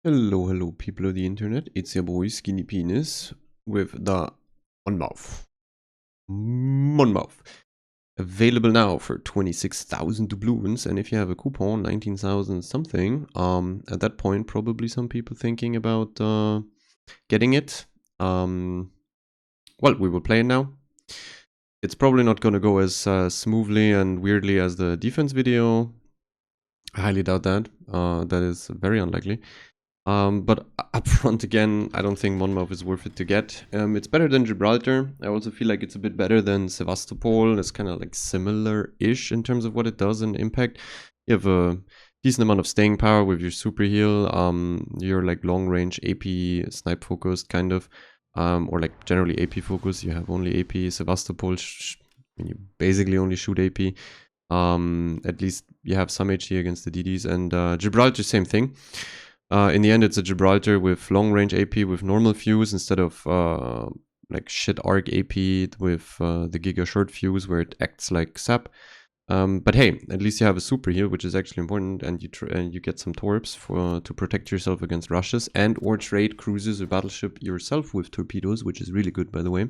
Hello, hello, people of the internet. It's your boy Skinny Penis with the Monmouth. Monmouth. Available now for 26,000 doubloons, and if you have a coupon, 19,000 something, at that point, probably some people thinking about getting it. Well, we will play it now. It's probably not going to go as smoothly and weirdly as the defense video. I highly doubt that. That is very unlikely. But up front again, I don't think Monmouth is worth it to get. It's better than Gibraltar. I also feel like it's a bit better than Sevastopol. It's kind of like similar-ish in terms of what it does in impact. You have a decent amount of staying power with your super heal. You're like long-range AP snipe focused kind of, or like generally AP focused. You have only AP. Sevastopol, you basically only shoot AP. At least you have some HE against the DDs, and Gibraltar, same thing. In the end, it's a Gibraltar with long-range AP with normal fuse instead of like shit arc AP with the Giga short fuse where it acts like sap. But hey, at least you have a super heal, which is actually important, and you get some torps to protect yourself against rushes and or trade cruisers or battleship yourself with torpedoes, which is really good, by the way.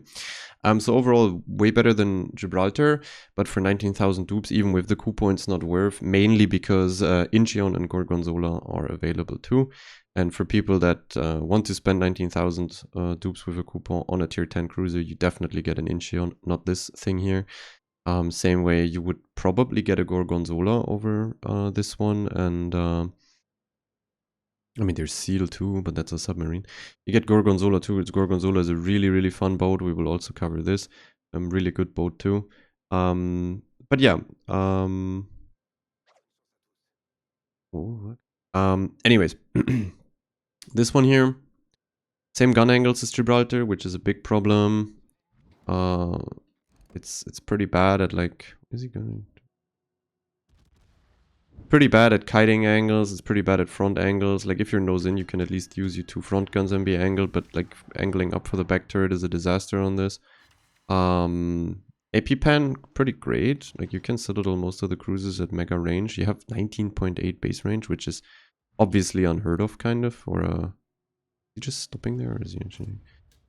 So overall, way better than Gibraltar, but for 19,000 dupes, even with the coupon, it's not worth, mainly because Incheon and Gorgonzola are available too. And for people that want to spend 19,000 dupes with a coupon on a tier 10 cruiser, you definitely get an Incheon, not this thing here. Same way you would probably get a Gorgonzola over this one, and I mean there's Seal too, but that's a submarine. You get Gorgonzola too. Gorgonzola is a really, really fun boat. We will also cover this. Really good boat too. But yeah. Anyways, this one here, same gun angles as Gibraltar, which is a big problem. It's pretty bad at like, is he going? Pretty bad at kiting angles. It's pretty bad at front angles. Like if you're nose in, you can at least use your two front guns and be angled, but like angling up for the back turret is a disaster on this. AP pan, pretty great. Like you can citadel most of the cruisers at mega range. You have 19.8 base range, which is obviously unheard of, kind of. Or you just stopping there, or is he actually?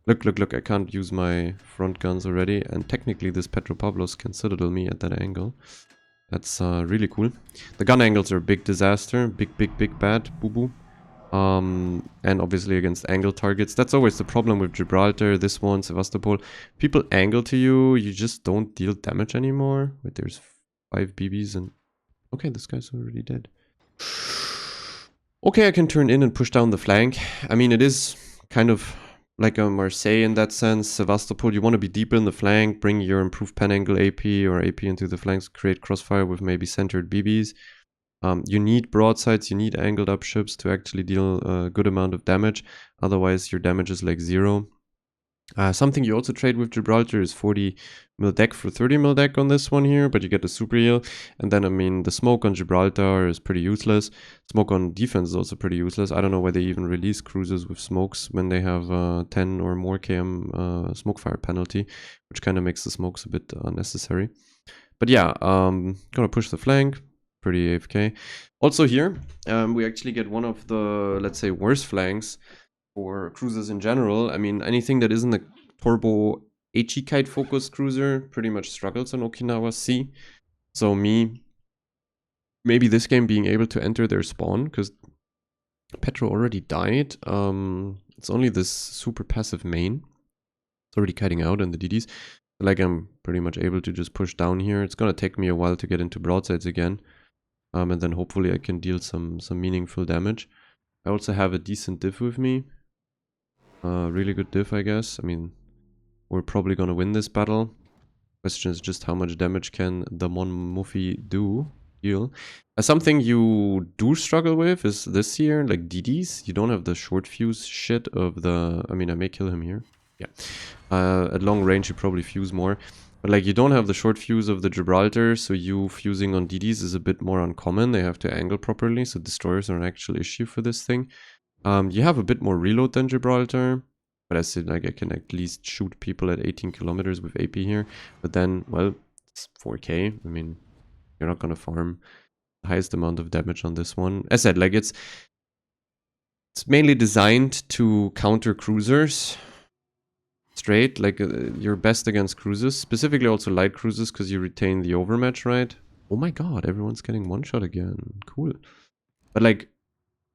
Look! I can't use my front guns already, and technically this Petropavlos can citadel me at that angle. That's really cool. The gun angles are a big disaster. Big bad. Boo-boo. And obviously against angle targets. That's always the problem with Gibraltar, this one, Sevastopol. People angle to you, you just don't deal damage anymore. Wait, there's 5 BBs and... Okay, this guy's already dead. Okay, I can turn in and push down the flank. I mean, it is kind of like a Marseille in that sense. Sevastopol, you want to be deeper in the flank, bring your improved pen angle AP or AP into the flanks, create crossfire with maybe centered BBs. You need broadsides, you need angled up ships to actually deal a good amount of damage. Otherwise, your damage is like 0. Something you also trade with Gibraltar is 40 mil deck for 30 mil deck on this one here, but you get the super heal. And then, I mean, the smoke on Gibraltar is pretty useless. Smoke on defense is also pretty useless. I don't know why they even release cruisers with smokes when they have 10 or more km smoke fire penalty, which kind of makes the smokes a bit unnecessary. But yeah, gonna push the flank. Pretty AFK. Also here, we actually get one of the, let's say, worst flanks for cruisers in general. I mean, anything that isn't a turbo HE kite focused cruiser pretty much struggles on Okinawa Sea. So maybe this game being able to enter their spawn, because Petro already died. It's only this super passive main. It's already kiting out in the DDs. Like I'm pretty much able to just push down here. It's gonna take me a while to get into broadsides again. And then hopefully I can deal some meaningful damage. I also have a decent diff with me. Really good diff, I guess. I mean, we're probably gonna win this battle. Question is just how much damage can the Monmouth deal. Something you do struggle with is this here, like DDs. You don't have the short fuse shit of the... I mean, I may kill him here. Yeah. At long range, you probably fuse more. But like you don't have the short fuse of the Gibraltar, so you fusing on DDs is a bit more uncommon. They have to angle properly, so destroyers are an actual issue for this thing. You have a bit more reload than Gibraltar, but I said like I can at least shoot people at 18 kilometers with AP here. But then, well, it's 4K. I mean, you're not gonna farm the highest amount of damage on this one. As I said, like it's It's mainly designed to counter cruisers. Straight, like you're best against cruisers. Specifically also light cruisers because you retain the overmatch, right? Oh my god, everyone's getting one shot again. Cool. But like,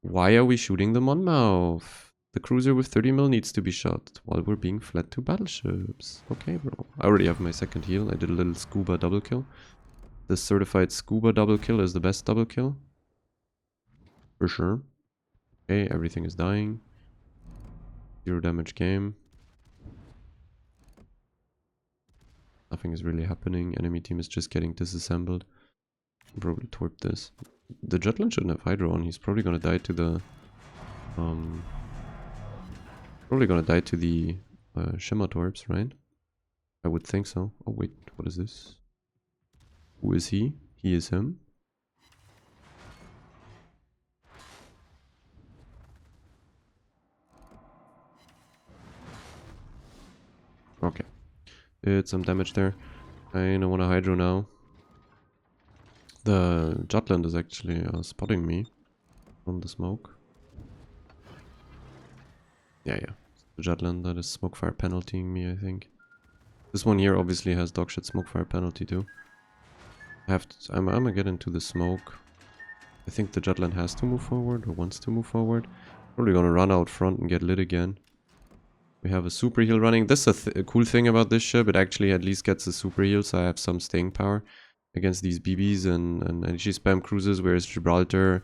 why are we shooting the Monmouth? The cruiser with 30 mil needs to be shot while we're being fled to battleships. Okay, bro. I already have my second heal. I did a little scuba double kill. The certified scuba double kill is the best double kill. For sure. Okay, everything is dying. 0 damage game. Nothing is really happening. Enemy team is just getting disassembled. I'll probably torp this. The Jutland shouldn't have Hydro on. He's probably gonna die to the... Shimmer torps, right? I would think so. Oh wait, what is this? Who is he? He is him. Okay. Did some damage there. I don't want to Hydro now. The Jutland is actually spotting me from the smoke. Yeah. The Jutland that is smoke fire penaltying me, I think. This one here obviously has dogshit smoke fire penalty too. I'm gonna get into the smoke. I think the Jutland has to move forward or wants to move forward. Probably gonna run out front and get lit again. We have a super heal running. This is a cool thing about this ship. It actually at least gets a super heal, so I have some staying power against these BBs and energy spam cruisers, whereas Gibraltar,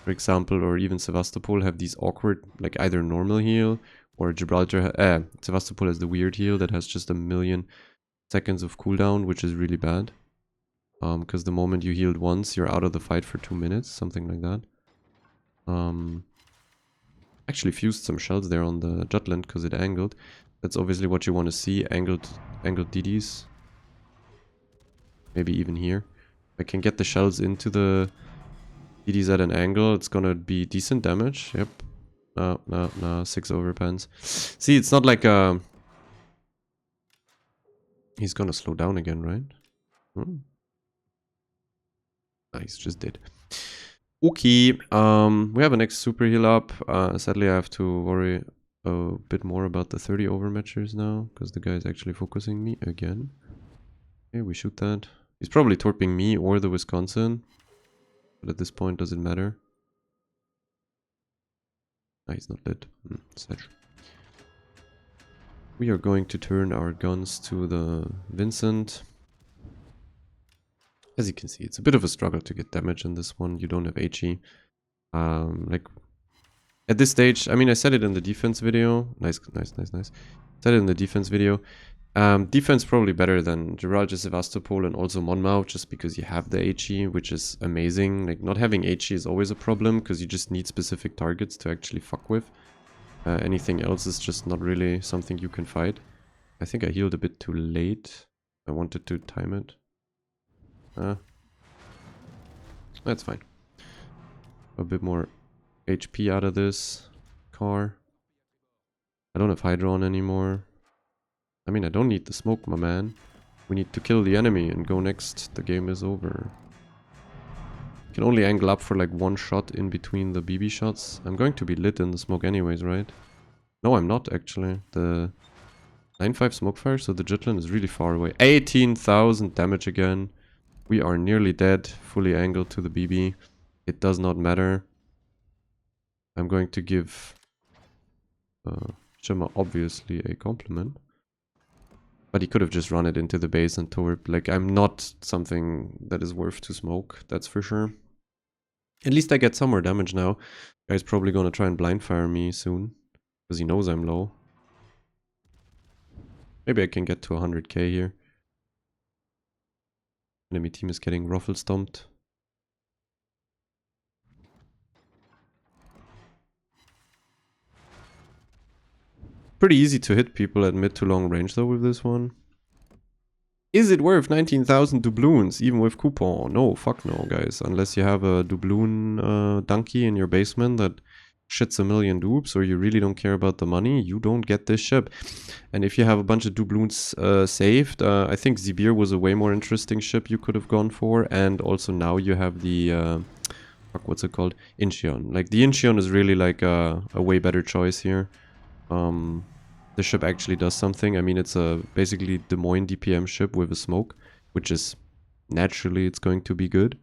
for example, or even Sevastopol have these awkward, like either normal heal or Sevastopol has the weird heal that has just 1,000,000 seconds of cooldown, which is really bad. Because the moment you healed once, you're out of the fight for 2 minutes, something like that. Actually fused some shells there on the Jutland because it angled. That's obviously what you want to see, angled DDs. Maybe even here. If I can get the shells into the DDs at an angle, it's gonna be decent damage. Yep. No, 6 overpens. See, it's not like he's gonna slow down again, right? He's just dead. Okay, we have a next super heal up. Sadly, I have to worry a bit more about the 30 overmatchers now, because the guy is actually focusing me again. Okay, we shoot that. He's probably torping me or the Wisconsin, but at this point, does it matter? Ah, he's not lit. Sad. We are going to turn our guns to the Vincent. As you can see, it's a bit of a struggle to get damage in this one. You don't have HE. Like, at this stage, I mean, I said it in the defense video. Nice. Said it in the defense video. Defense probably better than Gibraltar, Sevastopol, and also Monmouth, just because you have the HE, which is amazing. Like, not having HE is always a problem, because you just need specific targets to actually fuck with. Anything else is just not really something you can fight. I think I healed a bit too late. I wanted to time it. That's fine. A bit more HP out of this car. I don't have Hydro on anymore. I mean, I don't need the smoke, my man. We need to kill the enemy and go next. The game is over. You can only angle up for like 1 shot in between the BB shots. I'm going to be lit in the smoke anyways, right? No, I'm not actually. The 9.5 smoke fire, so the Jutland is really far away. 18,000 damage again. We are nearly dead, fully angled to the BB. It does not matter. I'm going to give Shimmer obviously a compliment. But he could have just run it into the base and torp. Like, I'm not something that is worth to smoke, that's for sure. At least I get some more damage now. Guy's probably gonna try and blind fire me soon. Because he knows I'm low. Maybe I can get to 100k here. Enemy team is getting ruffle stomped. Pretty easy to hit people at mid to long range though with this one. Is it worth 19,000 doubloons even with coupon? No, fuck no, guys. Unless you have a doubloon donkey in your basement that shits 1,000,000 dupes, or you really don't care about the money, you don't get this ship. And if you have a bunch of doubloons saved, I think Sibir was a way more interesting ship you could have gone for. And also now you have the fuck, what's it called? Incheon. Like, the Incheon is really like a way better choice here. The ship actually does something. I mean, it's a basically Des Moines DPM ship with a smoke, which is naturally it's going to be good.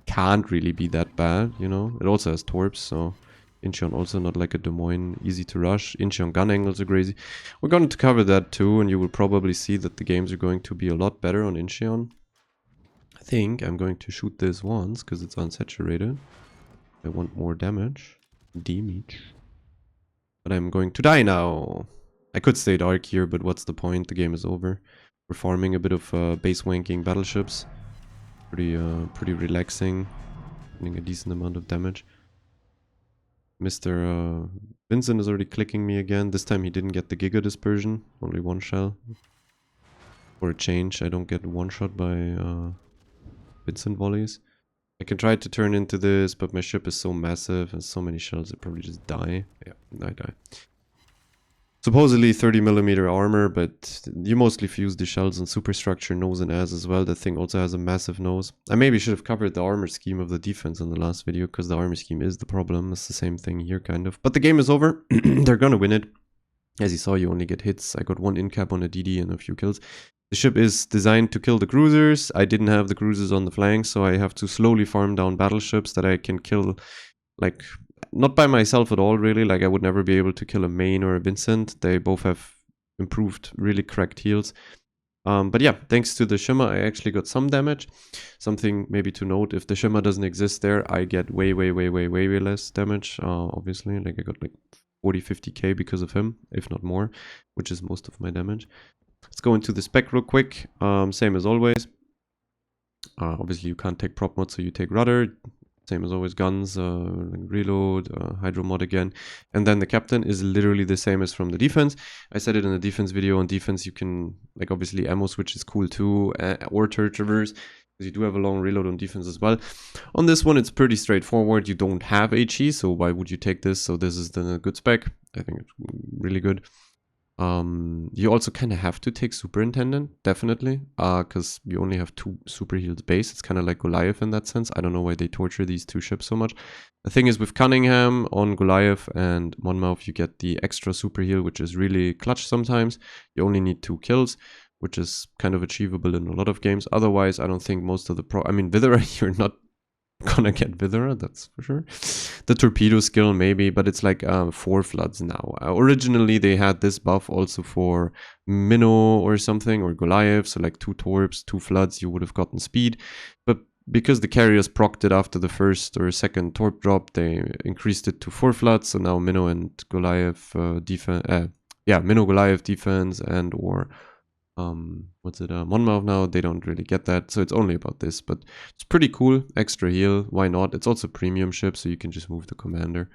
Can't really be that bad, you know. It also has torps, so Incheon also not like a Des Moines, easy to rush. Incheon gun angles are crazy. We're going to cover that too, and you will probably see that the games are going to be a lot better on Incheon. I think I'm going to shoot this once because it's unsaturated. I want more damage. But I'm going to die now. I could stay dark here, but what's the point? The game is over. We're farming a bit of base wanking battleships. Pretty relaxing. Getting a decent amount of damage. Mr. Vincent is already clicking me again. This time he didn't get the Giga Dispersion. Only one shell. For a change, I don't get one shot by Vincent volleys. I can try to turn into this, but my ship is so massive and so many shells, I probably just die. Yeah, I die. Supposedly 30mm armor, but you mostly fuse the shells on superstructure, nose and ass as well. That thing also has a massive nose. I maybe should have covered the armor scheme of the defense in the last video, because the armor scheme is the problem. It's the same thing here, kind of. But the game is over. They're gonna win it. As you saw, you only get hits. I got one in-cap on a DD and a few kills. The ship is designed to kill the cruisers. I didn't have the cruisers on the flanks, so I have to slowly farm down battleships that I can kill, like, not by myself at all, really. Like, I would never be able to kill a Maine or a Vincent. They both have improved, really cracked heals. But yeah, thanks to the Shimmer, I actually got some damage. Something maybe to note, if the Shimmer doesn't exist there, I get way less damage, obviously. Like, I got like 40-50k because of him, if not more, which is most of my damage. Let's go into the spec real quick. Same as always. Obviously, you can't take prop mod, so you take rudder. Same as always, guns, reload, hydro mod again. And then the captain is literally the same as from the defense. I said it in the defense video. On defense, you can, like, obviously ammo switch is cool too, or turret traverse, because you do have a long reload on defense as well. On this one, it's pretty straightforward. You don't have HE, so why would you take this? So this is the good spec. I think it's really good. You also kind of have to take Superintendent, definitely, because you only have 2 super heals base. It's kind of like Goliath in that sense. I don't know why they torture these 2 ships so much. The thing is, with Cunningham on Goliath and Monmouth, you get the extra super heal, which is really clutch sometimes. You only need 2 kills, which is kind of achievable in a lot of games. Otherwise, I don't think most of the I mean, Vithera, you're not gonna get Vithera, that's for sure. The torpedo skill maybe, but it's like 4 floods now. Originally they had this buff also for Minnow or something, or Goliath, so like 2 torps, 2 floods, you would have gotten speed. But because the carriers procced it after the first or second torp drop, they increased it to 4 floods, so now Minnow and Goliath defense, Minnow Goliath defense and or Monmouth now, they don't really get that, so it's only about this, but it's pretty cool. Extra heal, why not? It's also a premium ship, so you can just move the commander.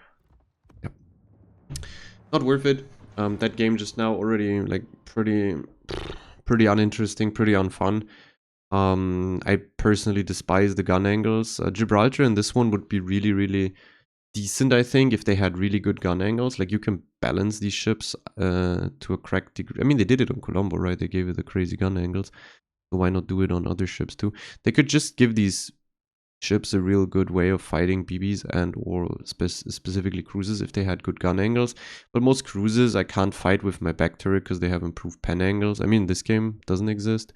Yep. Not worth it. That game just now already like pretty uninteresting, pretty unfun. I personally despise the gun angles. Gibraltar in this one would be really decent, I think, if they had really good gun angles. Like, you can balance these ships to a cracked degree. I mean, they did it on Colombo, right? They gave it the crazy gun angles. So why not do it on other ships too? They could just give these ships a real good way of fighting BBs and or specifically cruisers if they had good gun angles. But most cruisers I can't fight with my back turret because they have improved pen angles. I mean, this game doesn't exist.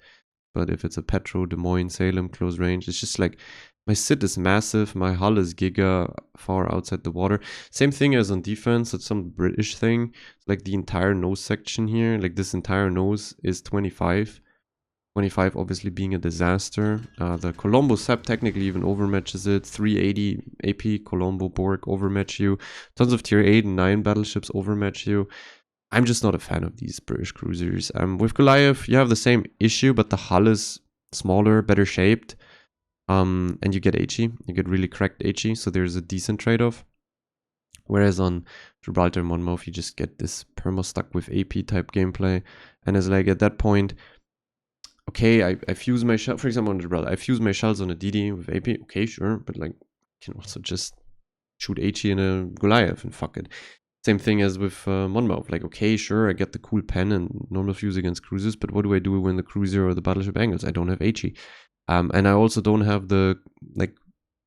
But if it's a Petro, Des Moines, Salem, close range, it's just like, my sit is massive, my hull is giga far outside the water. Same thing as on defense, it's some British thing. Like the entire nose section here, like this entire nose is 25. 25 obviously being a disaster. The Colombo Sep technically even overmatches it. 380 AP Colombo Borg overmatch you. Tons of tier 8 and 9 battleships overmatch you. I'm just not a fan of these British cruisers. With Goliath, you have the same issue, but the hull is smaller, better shaped. And you get HE. You get really cracked HE, so there's a decent trade-off. Whereas on Gibraltar and Monmouth, you just get this perma stuck with AP type gameplay. And it's like, at that point, okay, I fuse my shell, for example on Gibraltar, I fuse my shells on a DD with AP, okay, sure, but like, you can also just shoot HE in a Goliath and fuck it. Same thing as with Monmouth, like, okay, sure, I get the cool pen and normal fuse against cruisers, but what do I do when the cruiser or the battleship angles? I don't have HE. And I also don't have the like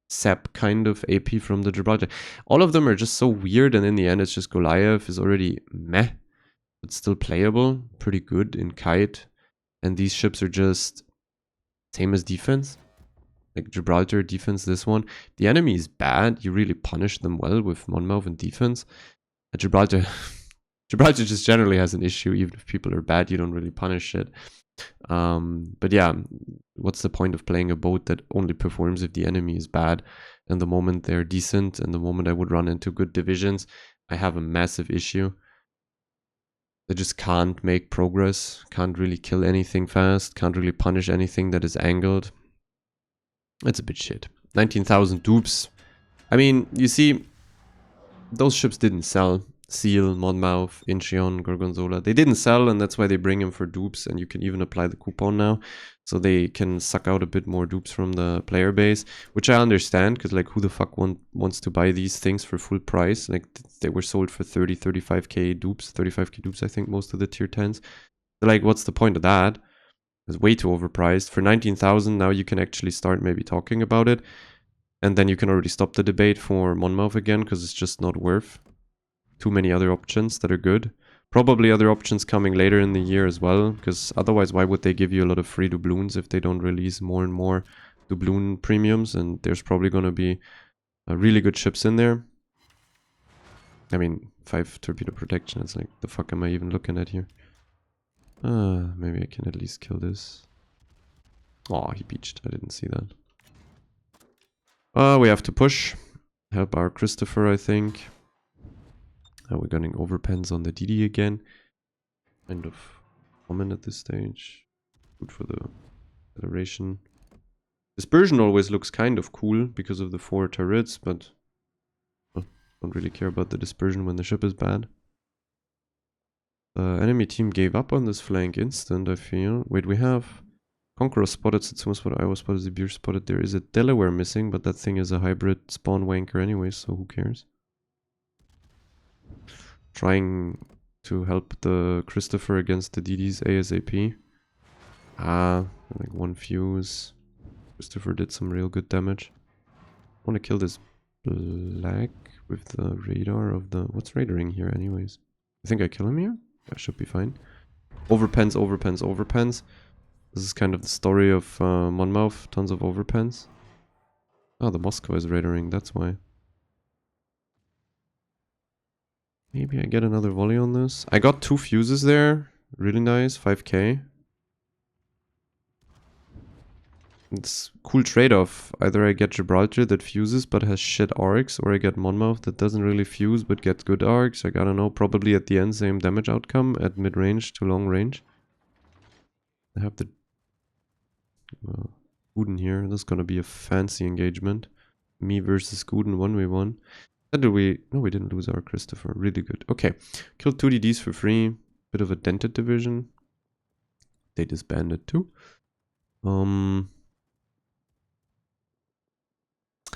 sap kind of AP from the Gibraltar. All of them are just so weird, and in the end, it's just Goliath is already meh, but still playable, pretty good in kite. And these ships are just same as defense. Like Gibraltar defense, this one. The enemy is bad. You really punish them well with Monmouth and defense. Gibraltar, Gibraltar just generally has an issue. Even if people are bad, you don't really punish it. But yeah, what's the point of playing a boat that only performs if the enemy is bad? And the moment they're decent, and the moment I would run into good divisions, I have a massive issue. They just can't make progress, can't really kill anything fast, can't really punish anything that is angled. It's a bit shit. 19,000 dupes. I mean, you see, those ships didn't sell. Seal, Monmouth, Incheon, Gorgonzola. They didn't sell, and that's why they bring them for dupes, and you can even apply the coupon now. So they can suck out a bit more dupes from the player base, which I understand, because like who the fuck wants to buy these things for full price? Like they were sold for 30, 35k dupes, 35k dupes, I think, most of the tier 10s. So, like, what's the point of that? It's way too overpriced. For 19,000, now you can actually start maybe talking about it. And then you can already stop the debate for Monmouth again, because it's just not worth too many other options that are good. Probably other options coming later in the year as well, because otherwise why would they give you a lot of free doubloons if they don't release more and more doubloon premiums? And there's probably going to be really good ships in there. I mean, 5 torpedo protection, it's like, the fuck am I even looking at here? Maybe I can at least kill this. Oh, he beached. I didn't see that. We have to push. Help our Christopher, I think. We're getting overpens on the DD again. Kind of common at this stage. Good for the Federation. Dispersion always looks kind of cool because of the 4 turrets, but don't really care about the dispersion when the ship is bad. Enemy team gave up on this flank instant, I feel. Wait, we have Conqueror spotted, Satsuma spotted, Iowa spotted, Zibir spotted. There is a Delaware missing, but that thing is a hybrid spawn wanker anyway, so who cares? Trying to help the Christopher against the DDs ASAP. Like 1 fuse. Christopher did some real good damage. I want to kill this black with the radar of the... What's radaring here anyways? I think I kill him here? That should be fine. Overpens, overpens, overpens. This is kind of the story of Monmouth. Tons of overpens. Oh, the Moscow is radaring, that's why. Maybe I get another volley on this. I got 2 fuses there. Really nice, 5k. It's cool trade-off. Either I get Gibraltar that fuses but has shit arcs, or I get Monmouth that doesn't really fuse but gets good arcs. Like, I don't know, probably at the end same damage outcome at mid-range to long range. I have the Guden here. This is gonna be a fancy engagement. Me versus Guden 1v1. Did we... No, we didn't lose our Christopher. Really good. Okay. Killed 2 DDs for free. Bit of a dented division. They disbanded too.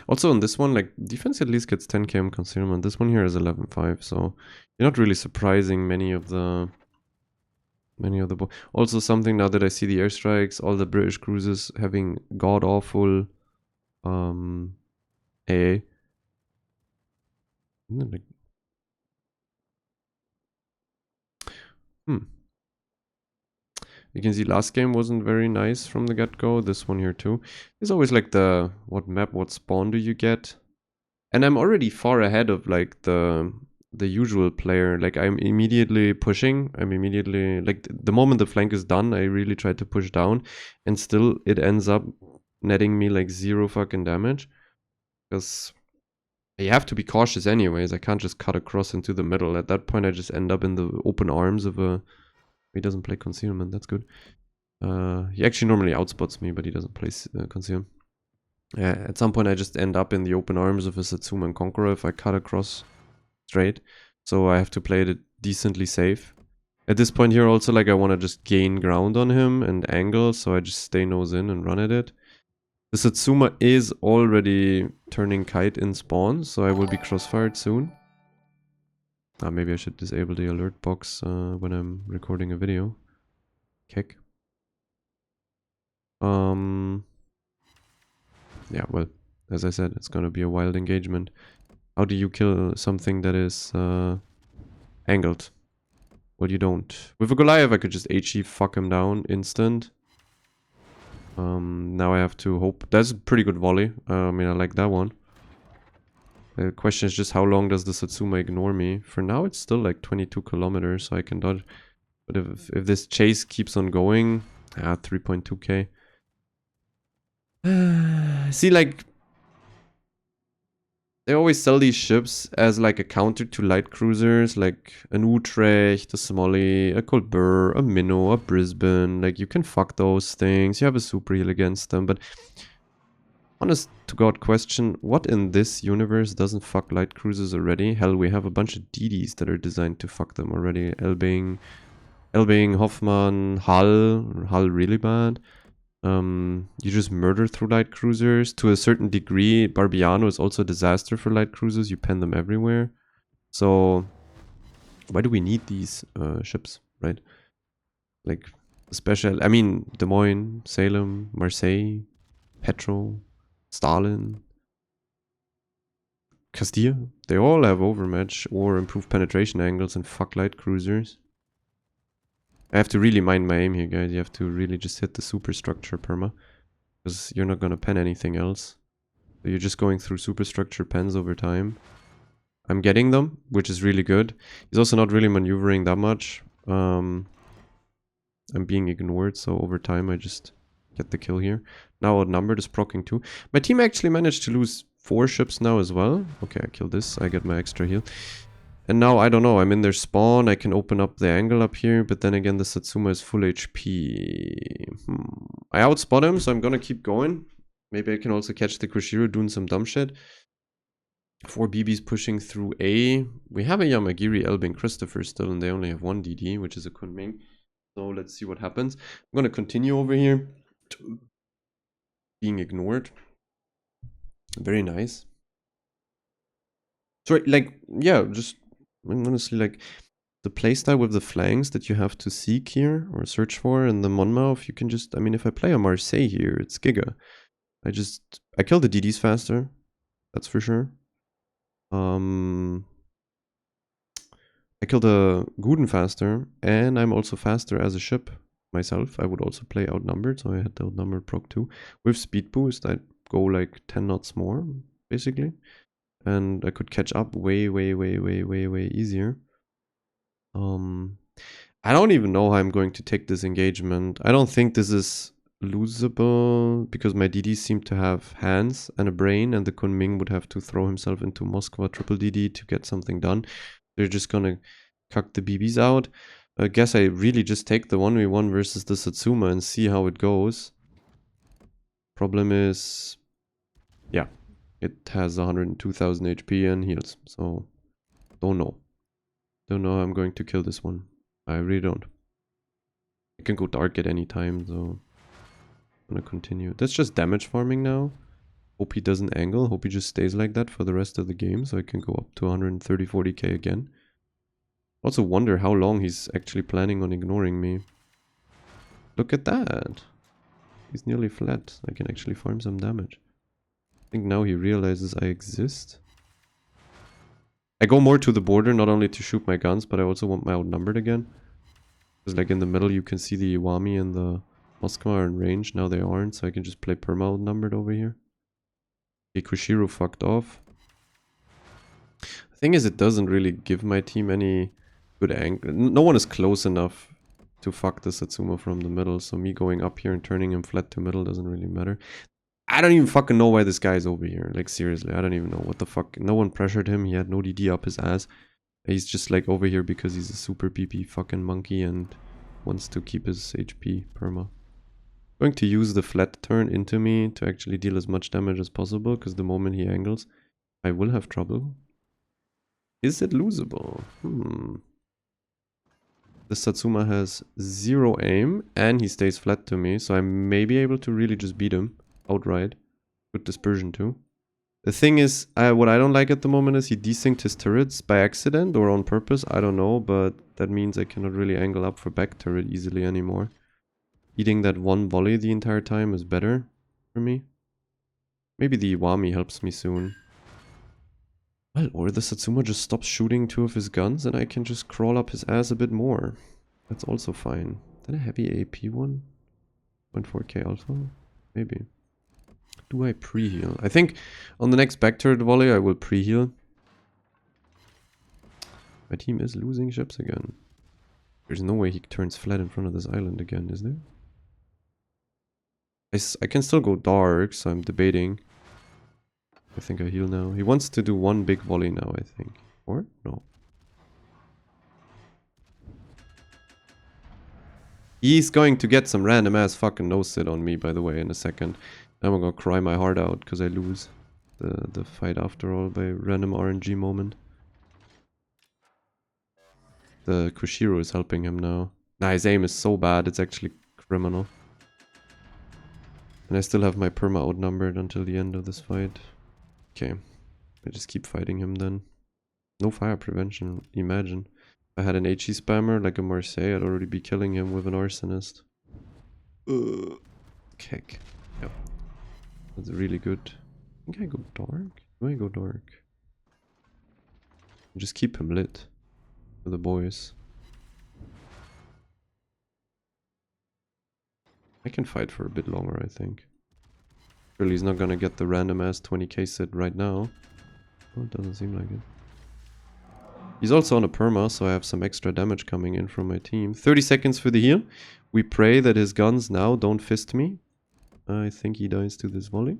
Also on this one, like, defense at least gets 10 km concealment. This one here is 11.5, so you're not really surprising many of the... Also something now that I see the airstrikes, all the British cruisers having god-awful AA. You can see last game wasn't very nice from the get-go. This one here too. It's always like the what map, what spawn do you get? And I'm already far ahead of like the usual player. Like I'm immediately pushing. I'm immediately like the moment the flank is done, I really try to push down, and still it ends up netting me like 0 fucking damage. Because you have to be cautious anyways. I can't just cut across into the middle. At that point I just end up in the open arms of a... He doesn't play concealment, that's good. He actually normally outspots me, but he doesn't play conceal. At some point I just end up in the open arms of a Satsuma and Conqueror if I cut across straight. So I have to play it decently safe. At this point here also, like, I want to just gain ground on him and angle, so I just stay nose in and run at it. The Satsuma is already turning kite in spawn, so I will be crossfired soon. Maybe I should disable the alert box when I'm recording a video. Kick. yeah, well, as I said, it's gonna be a wild engagement. How do you kill something that is angled? Well, you don't. With a Goliath, I could just HE fuck him down instant. Now I have to hope. That's a pretty good volley. I mean, I like that one. The question is just how long does the Satsuma ignore me? For now, it's still like 22 kilometers, so I can dodge. But if this chase keeps on going, 3.2k. See, like, they always sell these ships as like a counter to light cruisers, like an Utrecht, a Smalley, a Colbert, a Minnow, a Brisbane. Like, you can fuck those things. You have a super heal against them, but honest to God question, what in this universe doesn't fuck light cruisers already? Hell, we have a bunch of DDs that are designed to fuck them already. Elbing, Hoffmann, Hull really bad. You just murder through light cruisers. To a certain degree, Barbiano is also a disaster for light cruisers. You pen them everywhere. So, why do we need these ships, right? Like, I mean, Des Moines, Salem, Marseille, Petro, Stalin, Castilla. They all have overmatch or improved penetration angles and fuck light cruisers. I have to really mind my aim here, guys. You have to really just hit the superstructure perma. Because you're not going to pen anything else. So you're just going through superstructure pens over time. I'm getting them, which is really good. He's also not really maneuvering that much. I'm being ignored, so over time I just get the kill here. Now outnumbered is proccing too. My team actually managed to lose 4 ships now as well. Okay, I killed this. I get my extra heal. And now, I don't know, I'm in their spawn. I can open up the angle up here, but then again, the Satsuma is full HP. I outspot him, so I'm gonna keep going. Maybe I can also catch the Kushiro doing some dumb shit. 4 BBs pushing through A. We have a Yamagiri, Elbing, Christopher still, and they only have 1 DD, which is a Kunming. So let's see what happens. I'm gonna continue over here. Being ignored. Very nice. Sorry, like, yeah, just honestly, like, the playstyle with the flanks that you have to seek here or search for in the Monmouth, you can just, I mean, if I play a Marseille here, it's Giga. I kill the DDs faster. That's for sure. I kill the Guden faster, and I'm also faster as a ship myself. I would also play outnumbered, so I had the outnumbered proc too. With speed boost, I'd go like 10 knots more, basically. And I could catch up way easier. I don't even know how I'm going to take this engagement. I don't think this is losable because my DDs seem to have hands and a brain, and the Kunming would have to throw himself into Moskva triple DD to get something done. They're just gonna cuck the BBs out. I guess I really just take the 1v1 versus the Satsuma and see how it goes. Problem is, yeah, it has 102,000 HP and heals, so don't know. Don't know how I'm going to kill this one. I really don't. I can go dark at any time, so I'm gonna continue. That's just damage farming now. Hope he doesn't angle. Hope he just stays like that for the rest of the game, so I can go up to 130, 40k again. Also wonder how long he's actually planning on ignoring me. Look at that. He's nearly flat. I can actually farm some damage. I think now he realizes I exist. I go more to the border, not only to shoot my guns, but I also want my outnumbered again. Because like in the middle you can see the Iwami and the Moskva are in range. Now they aren't, so I can just play perma outnumbered over here. Kushiro fucked off. The thing is, it doesn't really give my team any good angle. No one is close enough to fuck the Satsuma from the middle, so me going up here and turning him flat to middle doesn't really matter. I don't even fucking know why this guy's over here. Like, seriously, I don't even know what the fuck. No one pressured him. He had no DD up his ass. He's just like over here because he's a super PP fucking monkey and wants to keep his HP perma. Going to use the flat turn into me to actually deal as much damage as possible, because the moment he angles, I will have trouble. Is it losable? The Satsuma has 0 aim, and he stays flat to me, so I may be able to really just beat him outright. With dispersion too. The thing is, what I don't like at the moment is he desynced his turrets by accident or on purpose, I don't know, but that means I cannot really angle up for back turret easily anymore. Eating that one volley the entire time is better for me. Maybe the Iwami helps me soon. Well, or the Satsuma just stops shooting 2 of his guns and I can just crawl up his ass a bit more. That's also fine. Then a heavy AP one? 0.4k alpha? Maybe. Do I pre-heal? I think on the next back turret volley I will pre-heal. My team is losing ships again. There's no way he turns flat in front of this island again, is there? I can still go dark, so I'm debating. I think I heal now. He wants to do one big volley now, I think. Or? No. He's going to get some random ass fucking no-sit on me, by the way, in a second. I'm gonna cry my heart out because I lose the fight after all by random RNG moment. The Kushiro is helping him now. Nah, his aim is so bad, it's actually criminal. And I still have my perma outnumbered until the end of this fight. Okay, I just keep fighting him then. No fire prevention, imagine. If I had an HE spammer like a Marseille, I'd already be killing him with an arsonist. Kick. Yep. That's really good. I think I go dark? Do I go dark? Just keep him lit. For the boys. I can fight for a bit longer, I think. Surely he's not gonna get the random ass 20k sit right now. Oh, it doesn't seem like it. He's also on a perma, so I have some extra damage coming in from my team. 30 seconds for the heal. We pray that his guns now don't fist me. I think he dies to this volley.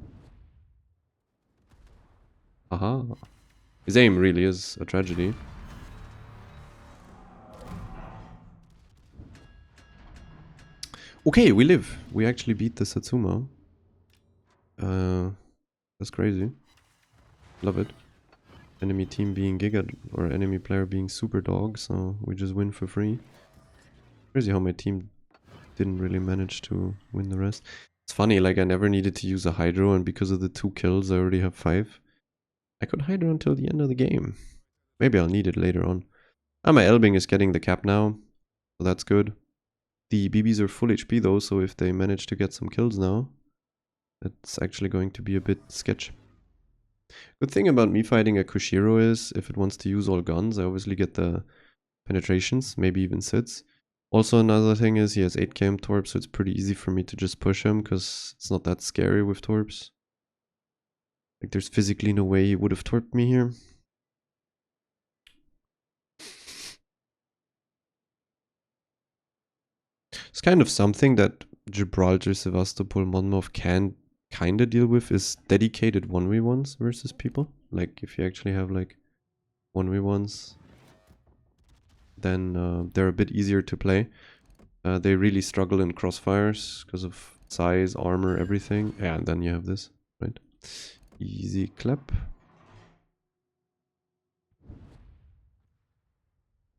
Aha. His aim really is a tragedy. Okay, we live. We actually beat the Satsuma. That's crazy. Love it. Enemy team being giga, or enemy player being super dog, so we just win for free. Crazy how my team didn't really manage to win the rest. It's funny, like I never needed to use a Hydro, and because of the 2 kills I already have 5. I could Hydro until the end of the game. Maybe I'll need it later on. My Elbing is getting the cap now, so that's good. The BBs are full HP though, so if they manage to get some kills now, that's actually going to be a bit sketch. Good thing about me fighting a Kushiro is, if it wants to use all guns, I obviously get the penetrations, maybe even sits. Also another thing is he has 8km torps, so it's pretty easy for me to just push him, because it's not that scary with torps. Like there's physically no way he would have torped me here. It's kind of something that Gibraltar, Sevastopol, Monmouth can kind of deal with, is dedicated 1v1s versus people. Like if you actually have like 1v1s, then they're a bit easier to play. They really struggle in crossfires because of size, armor, everything. Yeah, and then you have this, right? Easy clap.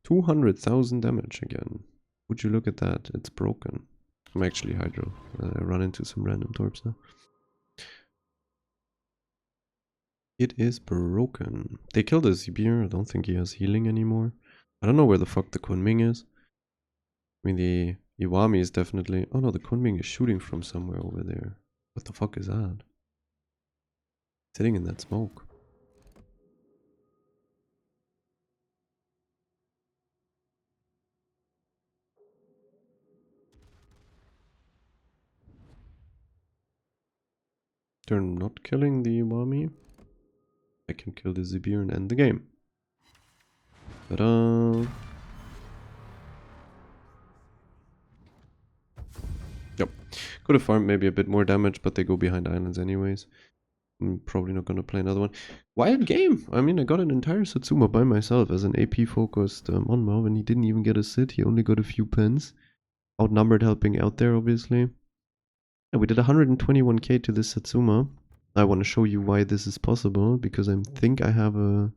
200,000 damage again. Would you look at that? It's broken. I'm actually Hydro. I run into some random torps now. It is broken. They killed a Zibir. I don't think he has healing anymore. I don't know where the fuck the Kunming is. I mean, the Iwami is definitely... Oh no, the Kunming is shooting from somewhere over there. What the fuck is that? Sitting in that smoke. They're not killing the Iwami. I can kill the Zibir and end the game. Ta-da! Yep. Could have farmed maybe a bit more damage, but they go behind islands anyways. I'm probably not going to play another one. Wild game! I mean, I got an entire Satsuma by myself as an AP-focused Monmouth, and he didn't even get a sit. He only got a few pens. Outnumbered helping out there, obviously. Yeah, we did 121k to this Satsuma. I want to show you why this is possible, because I think I have a...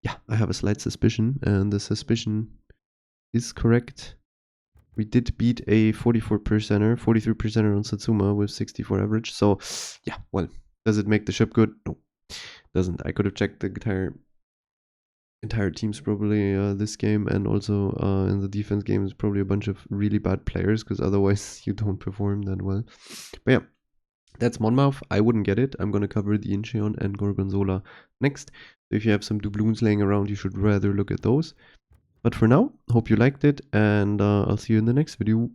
Yeah, I have a slight suspicion, and the suspicion is correct. We did beat a 44%er, 43%er on Satsuma with 64 average, so yeah, well, does it make the ship good? No, doesn't. I could have checked the entire teams probably this game, and also in the defense games probably a bunch of really bad players, because otherwise you don't perform that well. But yeah, That's Monmouth. I wouldn't get it. I'm going to cover the Incheon and Gorgonzola next. So if you have some doubloons laying around, you should rather look at those. But for now, hope you liked it, and I'll see you in the next video.